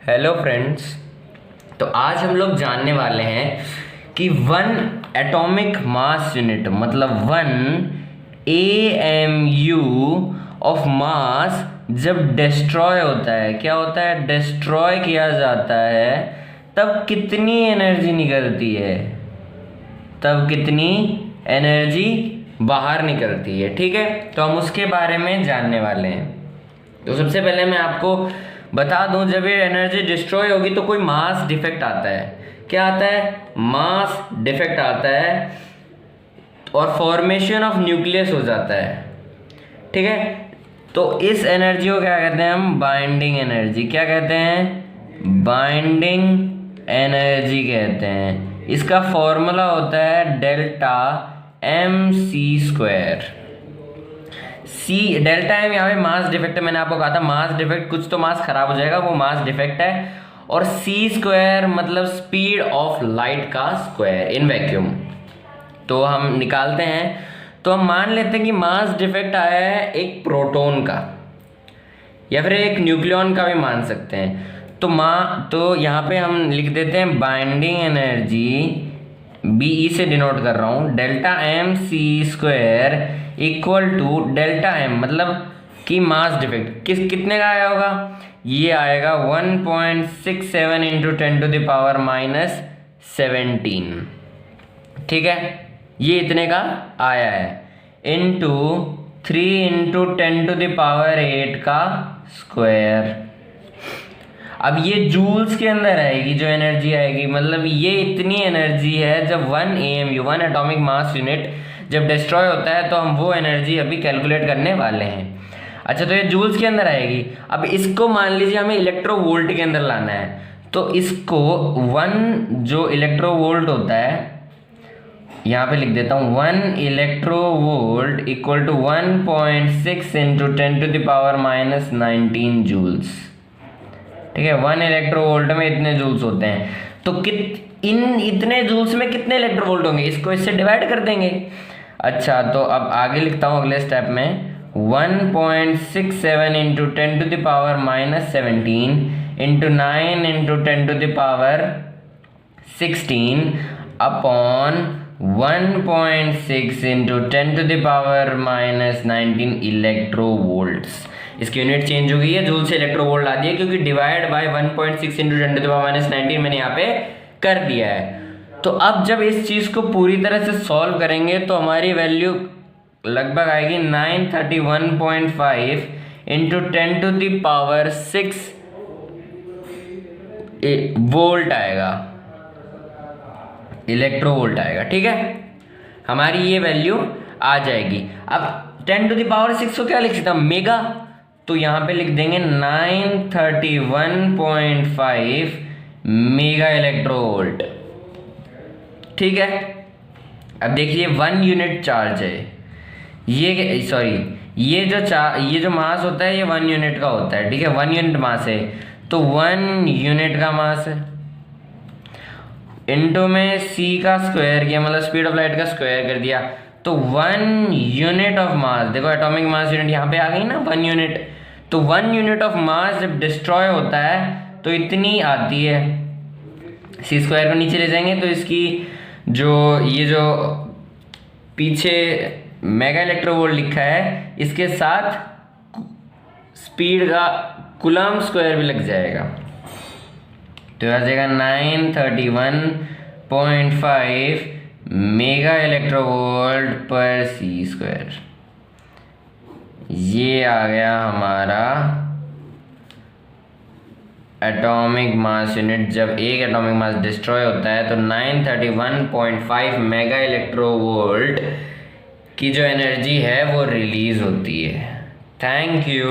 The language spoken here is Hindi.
Hello friends. तो आज हम लोग जानने वाले हैं कि वन एटॉमिक मास यूनिट मतलब 1 AMU ऑफ मास जब डिस्ट्रॉय होता है, क्या होता है, डिस्ट्रॉय किया जाता है, तब कितनी एनर्जी निकलती है, तब कितनी एनर्जी बाहर निकलती है। ठीक है, तो हम उसके बारे में जानने वाले हैं। तो सबसे पहले मैं आपको बता दूं, जब ये एनर्जी डिस्ट्रॉय होगी तो कोई मास डिफेक्ट आता है। क्या आता है? मास डिफेक्ट आता है और फॉर्मेशन ऑफ न्यूक्लियस हो जाता है। ठीक है, तो इस एनर्जी को क्या कहते हैं हम? Binding energy. क्या कहते हैं? बाइंडिंग एनर्जी कहते हैं। इसका फॉर्मूला होता है डेल्टा mc²। सी डेल्टा एम यहाँ पे मास डिफेक्ट है। मैंने आपको कहा था मास डिफेक्ट, कुछ तो मास खराब हो जाएगा, वो मास डिफेक्ट है। और c² मतलब स्पीड ऑफ लाइट का स्क्वायर इन वैक्यूम। तो हम निकालते हैं, तो हम मान लेते हैं कि मास डिफेक्ट आया है एक प्रोटॉन का या फिर एक न्यूक्लियॉन का भी मान सकते हैं। तो यहाँ पे हम लिख देते हैं बाइंडिंग एनर्जी, BE से डिनोट कर रहा हूँ, delta mc² equal to delta m मतलब कि मास डिफेक्ट कितने का आया होगा? ये आएगा 1.67 इंटू 10⁻⁻17। ठीक है, ये इतने का आया है, इंटू 3 इंटू 10⁸ का स्क्वायर। अब ये जूल्स के अंदर आएगी जो एनर्जी आएगी, मतलब ये इतनी एनर्जी है जब 1 AMU 1 एटॉमिक मास यूनिट जब डिस्ट्रॉय होता है, तो हम वो एनर्जी अभी कैलकुलेट करने वाले हैं। अच्छा, तो ये जूल्स के अंदर आएगी। अब इसको मान लीजिए हमें इलेक्ट्रोवोल्ट के अंदर लाना है, तो इसको 1 जो इलेक्ट्रोवोल्ट होता है, यहाँ पे लिख देता हूँ 1 electronvolt equal to 1.6 into 10⁻⁻19 joules. ठीक है, 1 इलेक्ट्रोवोल्ट में इतने जूल्स होते हैं। तो इतने जूल्स में कितने इलेक्ट्रोवोल्ट होंगे, इसको इससे डिवाइड कर देंगे। अच्छा, तो अब आगे लिखता हूँ अगले स्टेप में 1.67 into 10⁻⁻17 into 9 into 10⁻16 upon 1.6 into 10⁻⁻19 इलेक्ट्रोवोल्ट्स। इसकी यूनिट चेंज हो गई है, जूल से इलेक्ट्रोवोल्ट आ दिया, क्योंकि डिवाइड बाय 1.6 इंटू 10⁻⁻19 मैंने यहाँ पे कर दिया है। तो अब जब इस चीज़ को पूरी तरह से सॉल्व करेंगे तो हमारी वैल्यू लगभग आएगी 931.5 इंटू 10⁻6 वोल्ट आएगा, इलेक्ट्रोवोल्ट आएगा। ठीक है, हमारी ये वैल्यू आ जाएगी। अब 10⁻6 को क्या लिख सकता हूँ? मेगा। तो यहाँ पे लिख देंगे 931.5 मेगा इलेक्ट्रोवोल्ट। ठीक है, अब देखिए 1 यूनिट चार्ज है, ये जो मास होता है ये 1 यूनिट का होता है। ठीक है, 1 यूनिट मास है, तो 1 यूनिट का मास है, इंटू में c का स्क्वायर किया, मतलब स्पीड ऑफ लाइट का स्क्वायर कर दिया, तो 1 यूनिट ऑफ मास, देखो एटॉमिक मास यूनिट यहाँ पे आ गई ना, 1 यूनिट। तो 1 यूनिट ऑफ मास जब डिस्ट्रॉय होता है तो इतनी आती है। c² को नीचे ले जाएंगे तो इसकी ये जो पीछे मेगा इलेक्ट्रोवोल्ट लिखा है, इसके साथ स्पीड का कूलम्ब स्क्वायर भी लग जाएगा, तो आ जाएगा 931.5 मेगा इलेक्ट्रोवोल्ट पर c²। ये आ गया हमारा एटॉमिक मास यूनिट। जब एक एटॉमिक मास डिस्ट्रॉय होता है तो 931.5 मेगा इलेक्ट्रोवोल्ट की जो एनर्जी है वो रिलीज होती है। Thank you.